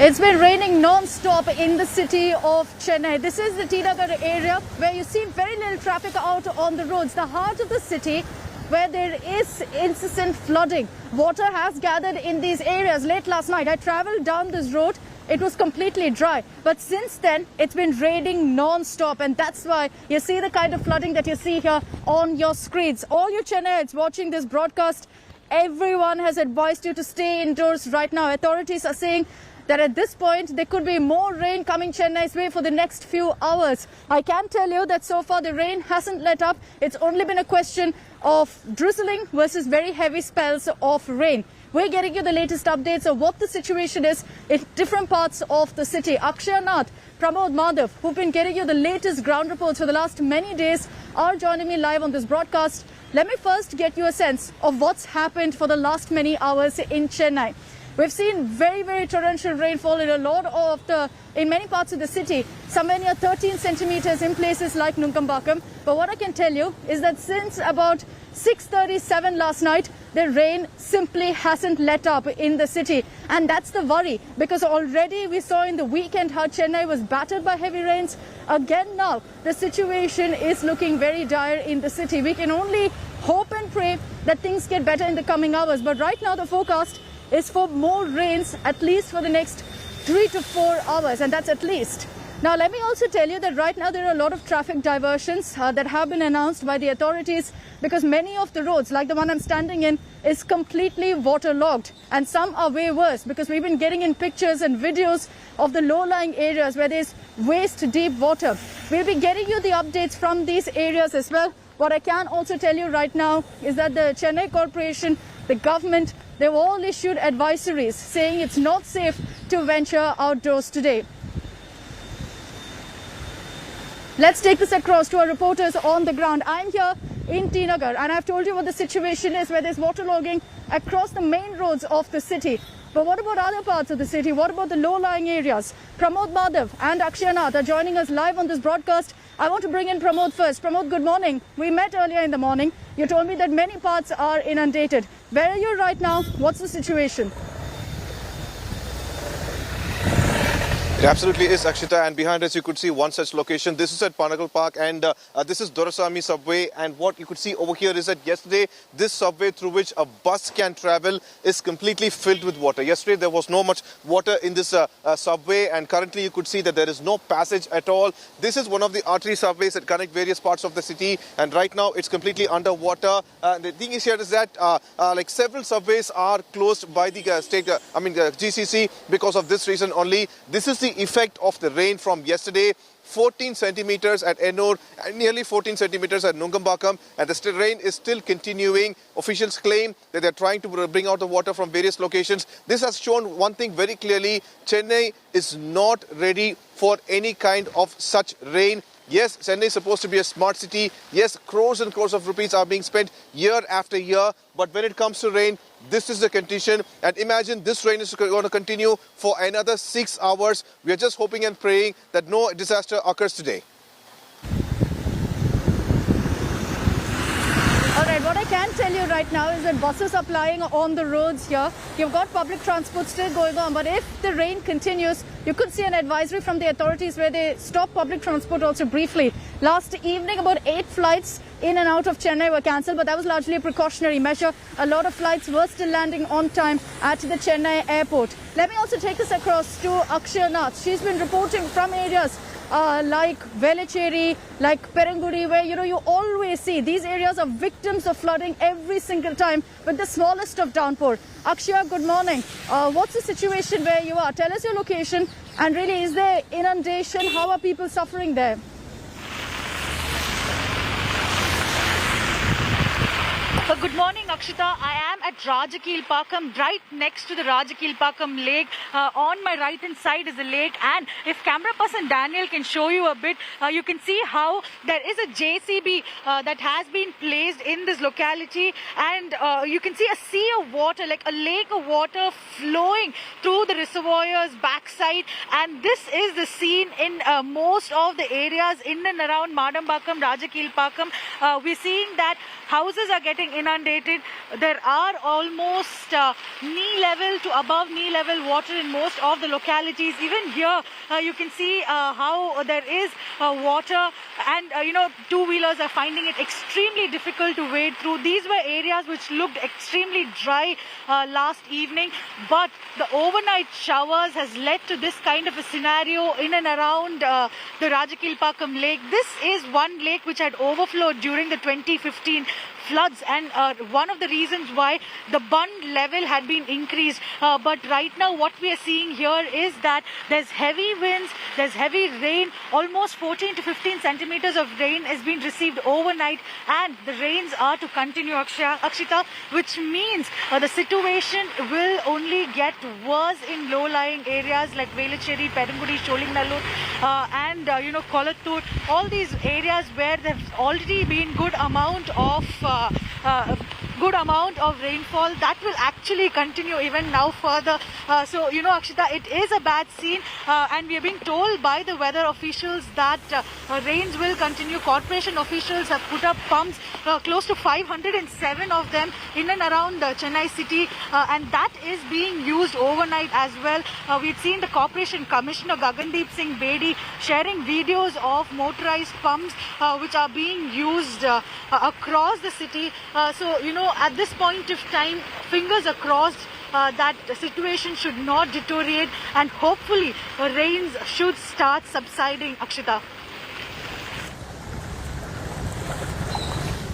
It's been raining non-stop in the city of Chennai. This is the T Nagar area where you see very little traffic out on the roads. The heart of the city where there is incessant flooding. Water has gathered in these areas. Late last night, I travelled down this road. It was completely dry. But since then, it's been raining non-stop. And that's why you see the kind of flooding that you see here on your screens. All you Chennaites watching this broadcast, everyone has advised you to stay indoors right now. Authorities are saying that at this point, there could be more rain coming Chennai's way for the next few hours. I can tell you that so far the rain hasn't let up. It's only been a question of drizzling versus very heavy spells of rain. We're getting you the latest updates of what the situation is in different parts of the city. Akshay Nath, Pramod Madhav, who've been getting you the latest ground reports for the last many days, are joining me live on this broadcast. Let me first get you a sense of what's happened for the last many hours in Chennai. We've seen very torrential rainfall in many parts of the city, somewhere near 13 centimeters in places like Chembarambakkam. But what I can tell you is that since about 6:37 last night, the rain simply hasn't let up in the city. And that's the worry, because already we saw in the weekend how Chennai was battered by heavy rains. Again now, the situation is looking very dire in the city. We can only hope and pray that things get better in the coming hours. But right now the forecast is for more rains, at least for the next 3 to 4 hours, and that's at least. Now, let me also tell you that right now there are a lot of traffic diversions that have been announced by the authorities, because many of the roads, like the one I'm standing in, is completely waterlogged, and some are way worse, because we've been getting in pictures and videos of the low-lying areas where there's waist-deep water. We'll be getting you the updates from these areas as well. What I can also tell you right now is that the Chennai Corporation, the government, they've all issued advisories saying it's not safe to venture outdoors today. Let's take this across to our reporters on the ground. I'm here in T Nagar, and I've told you what the situation is, where there's waterlogging across the main roads of the city. But what about other parts of the city? What about the low-lying areas? Pramod Madhav and Akshay Nath are joining us live on this broadcast. I want to bring in Pramod first. Pramod, good morning. We met earlier in the morning. You told me that many parts are inundated. Where are you right now? What's the situation? It absolutely is, Akshita, and behind us you could see one such location. This is at Panagal Park, and this is Dorasami subway, and what you could see over here is that yesterday this subway through which a bus can travel is completely filled with water. Yesterday there was no much water in this subway, and currently you could see that there is no passage at all. This is one of the artery subways that connect various parts of the city, and right now it's completely underwater. The thing is here is that like several subways are closed by the GCC because of this reason only. This is the effect of the rain from yesterday. 14 centimeters at Ennore and nearly 14 centimeters at Chembarambakkam, and the rain is still continuing. Officials claim that they're trying to bring out the water from various locations. This has shown one thing very clearly: Chennai is not ready for any kind of such rain. Yes, Chennai is supposed to be a smart city. Yes, crores and crores of rupees are being spent year after year. But when it comes to rain, this is the condition. And imagine this rain is going to continue for another 6 hours. We are just hoping and praying that no disaster occurs today. Alright, what I can tell you right now is that buses are plying on the roads here. You've got public transport still going on, but if the rain continues, you could see an advisory from the authorities where they stop public transport also briefly. Last evening, about 8 flights in and out of Chennai were cancelled, but that was largely a precautionary measure. A lot of flights were still landing on time at the Chennai airport. Let me also take this across to Akshay Nath. She's been reporting from areas like Velachery, like Perangudi, where you always see these areas are victims of flooding every single time with the smallest of downpour. Akshay, good morning. What's the situation where you are? Tell us your location, and really, is there inundation? How are people suffering there? Good morning, Akshita. I am at Rajakilpakkam, right next to the Rajakilpakkam lake. On my right hand side is the lake, and if camera person Daniel can show you a bit, you can see how there is a JCB that has been placed in this locality, and you can see a sea of water, like a lake of water flowing through the reservoir's backside. And this is the scene in most of the areas in and around Madambakkam, Rajakilpakkam. We're seeing that houses are getting inundated. There are are almost knee level to above knee level water in most of the localities. Even here, you can see how there is water, and two-wheelers are finding it extremely difficult to wade through. These were areas which looked extremely dry last evening, but the overnight showers has led to this kind of a scenario in and around the Chembarambakkam lake. This is one lake which had overflowed during the 2015 floods, and one of the reasons why the bund level had been increased. But right now what we are seeing here is that there's heavy winds, there's heavy rain. Almost 14 to 15 centimeters of rain has been received overnight, and the rains are to continue, Akshita, which means the situation will only get worse in low-lying areas like Velachery, Perangudi, Sholingnallur, and Kolattur. All these areas where there's already been good amount of rainfall, that will actually continue even now further. So Akshita, it is a bad scene, and we are being told by the weather officials that rains will continue. Corporation officials have put up pumps, close to 507 of them in and around Chennai city, and that is being used overnight as well. We've seen the Corporation Commissioner Gagandeep Singh Bedi sharing videos of motorized pumps which are being used across the city. So at this point of time, fingers are crossed that the situation should not deteriorate, and hopefully rains should start subsiding, Akshita.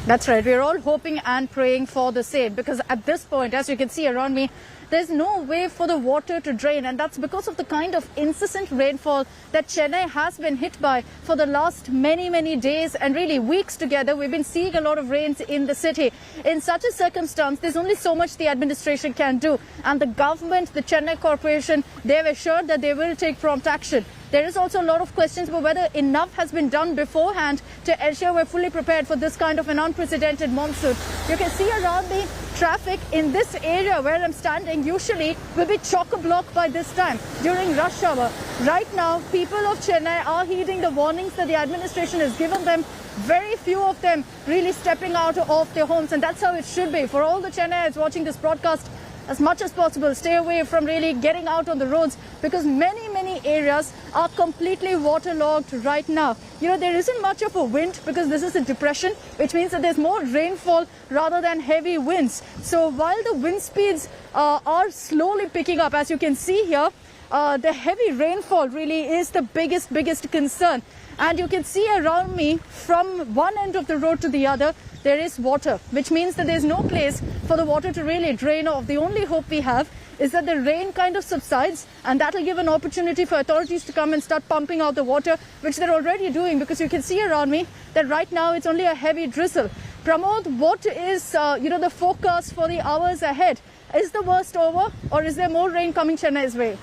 That's right. We're all hoping and praying for the same, because at this point, as you can see around me, there's no way for the water to drain, and that's because of the kind of incessant rainfall that Chennai has been hit by for the last many days and really weeks together. We've been seeing a lot of rains in the city. In such a circumstance, there's only so much the administration can do, and the government, the Chennai Corporation, they've assured that they will take prompt action. There is also a lot of questions about whether enough has been done beforehand to ensure we're fully prepared for this kind of an unprecedented monsoon. You can see around me, traffic in this area where I'm standing usually will be chock-a-block by this time during rush hour. Right now, people of Chennai are heeding the warnings that the administration has given them. Very few of them really stepping out of their homes, and that's how it should be. For all the Chennaites watching this broadcast, as much as possible, stay away from really getting out on the roads, because many areas are completely waterlogged right now. There isn't much of a wind because this is a depression, which means that there's more rainfall rather than heavy winds. So while the wind speeds are slowly picking up, as you can see here, the heavy rainfall really is the biggest concern. And you can see around me, from one end of the road to the other, there is water, which means that there's no place for the water to really drain off. The only hope we have is that the rain kind of subsides, and that will give an opportunity for authorities to come and start pumping out the water, which they're already doing, because you can see around me that right now it's only a heavy drizzle. Pramod, what is the forecast for the hours ahead? Is the worst over, or is there more rain coming Chennai's way?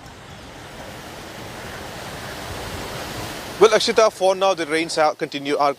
Well, Akshita, for now, the rains are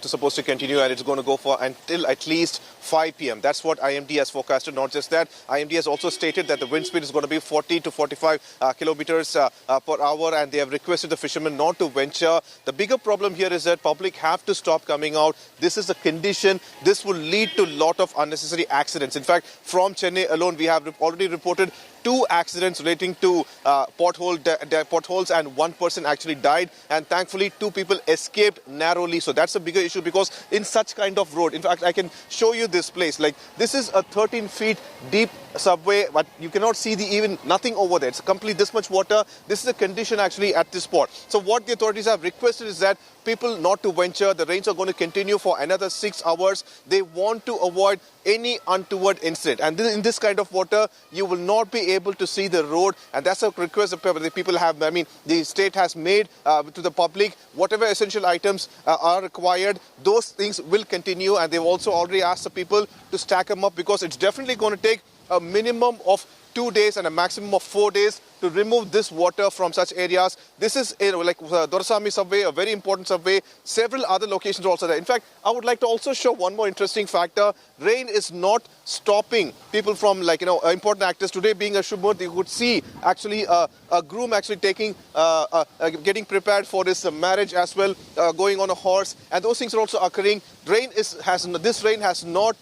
supposed to continue, and it's going to go for until at least 5 p.m. That's what IMD has forecasted. Not just that, IMD has also stated that the wind speed is going to be 40 to 45 kilometers per hour, and they have requested the fishermen not to venture. The bigger problem here is that public have to stop coming out. This is a condition. This will lead to a lot of unnecessary accidents. In fact, from Chennai alone, we have already reported 2 accidents relating to potholes, and 1 person actually died, and thankfully 2 people escaped narrowly. So that's a bigger issue, because in such kind of road, in fact, I can show you this place. Like, this is a 13 feet deep subway, but you cannot see even nothing over there. It's complete this much water. This is the condition actually at this spot. So what the authorities have requested is that people not to venture. The rains are going to continue for another 6 hours. They want to avoid any untoward incident. And in this kind of water, you will not be able to see the road. And that's a request that the people have. I mean, the state has made to the public. Whatever essential items are required, those things will continue. And they've also already asked the people to stack them up, because it's definitely going to take a minimum of 2 days and a maximum of 4 days to remove this water from such areas. This is like Dorasami subway, a very important subway. Several other locations are also there. In fact, I would like to also show one more interesting factor. Rain is not stopping people from important actors. Today being a Shubh, you could see actually a groom actually getting prepared for his marriage as well, going on a horse, and those things are also occurring. This rain has not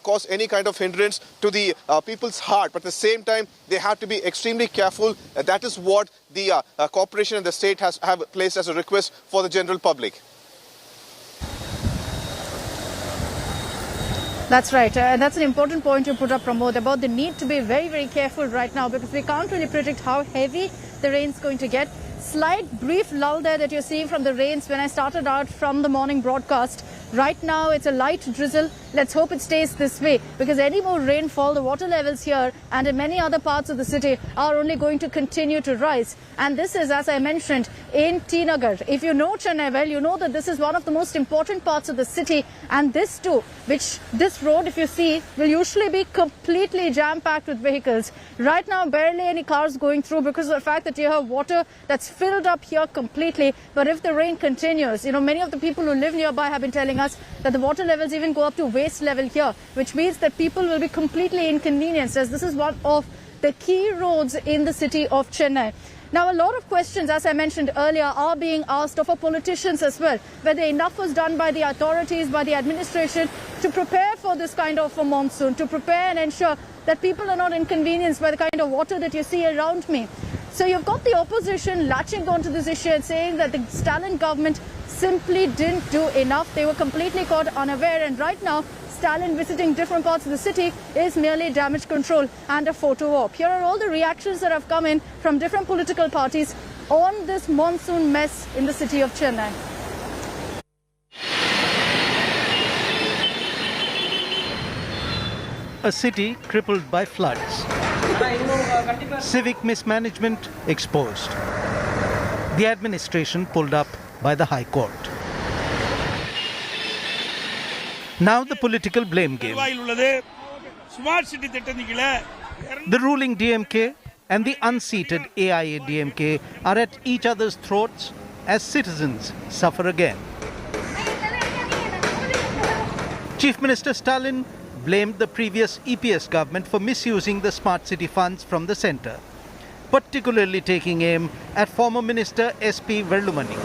caused any kind of hindrance to the people's heart, but at the same time they have to be extremely careful. That is what the corporation and the state have placed as a request for the general public. That's right. That's an important point you put up, Pramod, about the need to be very, very careful right now, because we can't really predict how heavy the rain's going to get. Slight brief lull there that you're seeing from the rains when I started out from the morning broadcast. Right now it's a light drizzle. Let's hope it stays this way, because any more rainfall, the water levels here and in many other parts of the city are only going to continue to rise. And this is, as I mentioned, in T Nagar. If you know Chennai well, you know that this is one of the most important parts of the city, and this too, this road, if you see, will usually be completely jam-packed with vehicles. Right now barely any cars going through because of the fact that you have water that's filled up here completely. But if the rain continues, many of the people who live nearby have been telling us that the water levels even go up to waist level here, which means that people will be completely inconvenienced, as this is one of the key roads in the city of Chennai. Now, a lot of questions, as I mentioned earlier, are being asked of our politicians as well, whether enough was done by the authorities, by the administration to prepare for this kind of a monsoon, to prepare and ensure that people are not inconvenienced by the kind of water that you see around me. So you've got the opposition latching onto this issue and saying that the Stalin government simply didn't do enough. They were completely caught unaware, and right now Stalin visiting different parts of the city is merely damage control and a photo op. Here are all the reactions that have come in from different political parties on this monsoon mess in the city of Chennai. A city crippled by floods. Civic mismanagement exposed. The administration pulled up by the High Court. Now the political blame game. The ruling DMK and the unseated AIADMK are at each other's throats as citizens suffer again. Chief Minister Stalin blamed the previous EPS government for misusing the smart city funds from the centre, particularly taking aim at former Minister SP Velumani.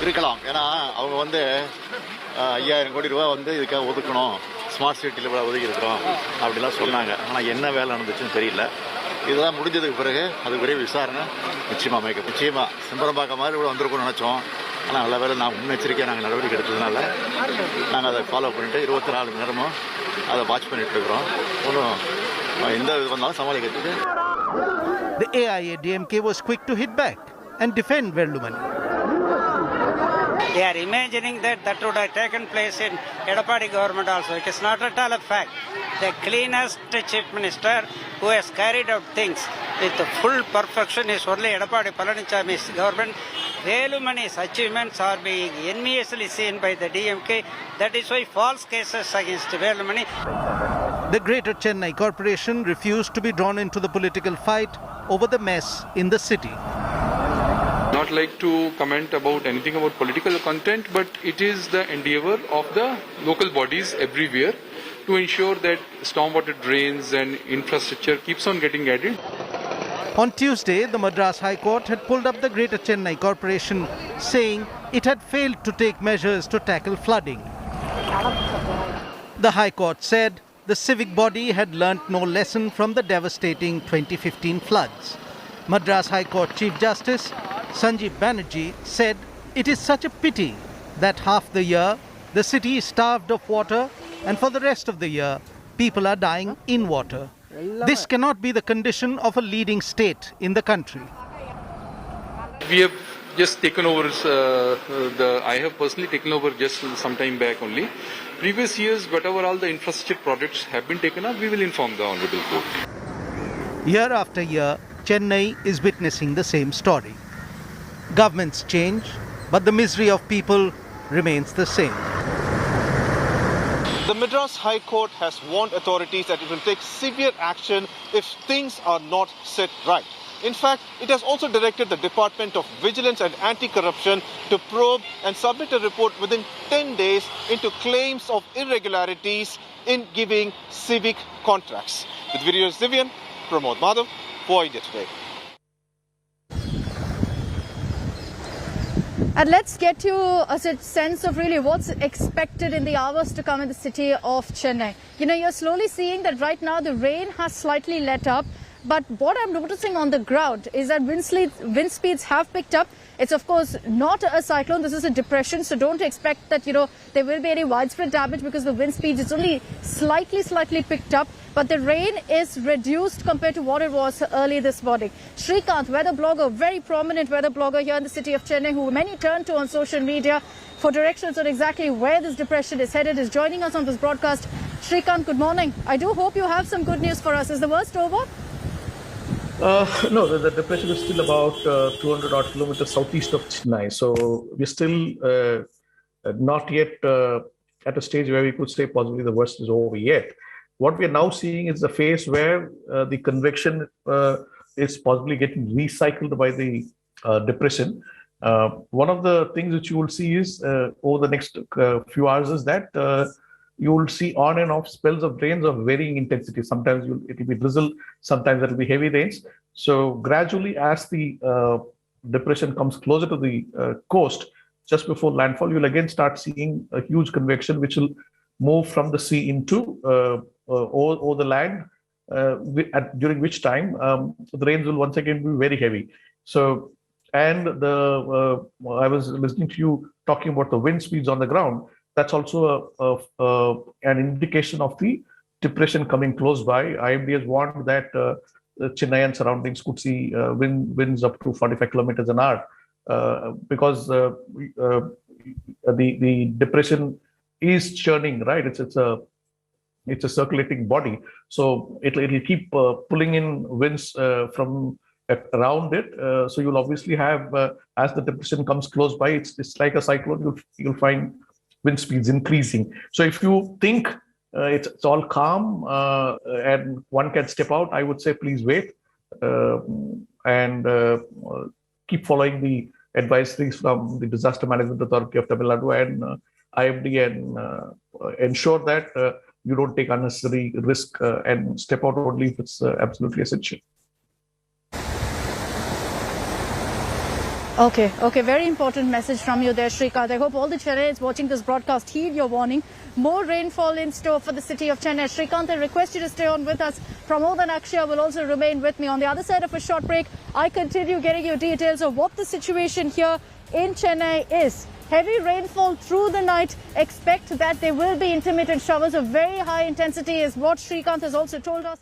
இருக்கலாம் ஏன்னா அவங்க வந்து 5000 கோடி ரூபாய் வந்து இதுக்காக ஒதுக்கணும், smart சிட்டியில் ஒதுக்கி இருக்கிறோம் அப்படிலாம் சொன்னாங்க. ஆனால் என்ன வேலை நடந்துச்சுன்னு தெரியல. இதெல்லாம் முடிஞ்சதுக்கு பிறகு அது விரைவு விசாரணை நிச்சயமாக அமைக்கும். நிச்சயமாக செம்பரம்பாக்கம் மாதிரி கூட வந்திருக்கோம்னு நினச்சோம். ஆனால் நல்ல வேலை நான் முன்னெச்சரிக்கையாக நாங்கள் நடவடிக்கை எடுத்ததுனால நாங்கள் அதை ஃபாலோ பண்ணிட்டு 24 மணி நேரமும் அதை வாட்ச் பண்ணிட்டு இருக்கிறோம். ஒன்றும் எந்த இது வந்தாலும் சமாளிக்கிறதுக்கு. The AIADMK was quick to hit back and defend Velumani. They are imagining that would have taken place in Edappadi government also. It is not at all a fact. The cleanest chief minister who has carried out things with full perfection is only Edappadi Palanichami's government. Velumani's achievements are being enviously seen by the DMK. That is why false cases against Velumani. The Greater Chennai Corporation refused to be drawn into the political fight over the mess in the city. Not like to comment about anything about political content, but it is the endeavour of the local bodies everywhere to ensure that stormwater drains and infrastructure keeps on getting added. On Tuesday, the Madras High Court had pulled up the Greater Chennai Corporation, saying it had failed to take measures to tackle flooding. The High Court said the civic body had learnt no lesson from the devastating 2015 floods. Madras High Court Chief Justice Sanjeev Banerjee said it is such a pity that half the year the city is starved of water, and for the rest of the year people are dying in water. This cannot be the condition of a leading state in the country. We have just taken over, I have personally taken over just some time back only. Previous years, whatever all the infrastructure projects have been taken up, we will inform the Honourable Court. Year after year, Chennai is witnessing the same story. Governments change, but the misery of people remains the same. The Madras High Court has warned authorities that it will take severe action if things are not set right. In fact, it has also directed the Department of Vigilance and Anti-Corruption to probe and submit a report within 10 days into claims of irregularities in giving civic contracts. With videos Divian, Pramod Madhav for India Today. And let's get you a sense of really what's expected in the hours to come in the city of Chennai. You know, you're slowly seeing that right now the rain has slightly let up. But what I'm noticing on the ground is that wind speeds have picked up. It's of course not a cyclone. This is a depression. So don't expect that, there will be any widespread damage because the wind speed is only slightly picked up. But the rain is reduced compared to what it was early this morning. Srikanth, weather blogger, very prominent weather blogger here in the city of Chennai, who many turn to on social media for directions on exactly where this depression is headed, is joining us on this broadcast. Srikanth, good morning. I do hope you have some good news for us. Is the worst over? No, the depression is still about 200 odd kilometers southeast of Chennai. So we're still not yet at a stage where we could say possibly the worst is over yet. What we are now seeing is a phase where the convection is possibly getting recycled by the depression. One of the things which you will see is over the next few hours is that you will see on and off spells of rains of varying intensity. Sometimes it will be drizzle, sometimes it will be heavy rains. So gradually, as the depression comes closer to the coast, just before landfall, you'll again start seeing a huge convection, which will move from the sea into over the land, during which time the rains will once again be very heavy. So, and I was listening to you talking about the wind speeds on the ground. That's also an indication of the depression coming close by. IMD has warned that Chennai and surroundings could see winds up to 45 kilometers an hour because the depression is churning, right? It's a circulating body, so it'll keep pulling in winds from around it. So you'll obviously have as the depression comes close by, it's like a cyclone. You'll find wind speeds increasing. So if you think it's all calm and one can step out, I would say please wait and keep following the advisories from the Disaster Management Authority of Tamil Nadu and IMD and ensure that you don't take unnecessary risk and step out only if it's absolutely essential. Okay, very important message from you there, Srikanth. I hope all the Chennaites watching this broadcast heed your warning. More rainfall in store for the city of Chennai. Srikanth, I request you to stay on with us. Pramod and Akshay will also remain with me. On the other side of a short break, I continue getting you details of what the situation here in Chennai is. Heavy rainfall through the night. Expect that there will be intermittent showers of very high intensity is what Srikanth has also told us.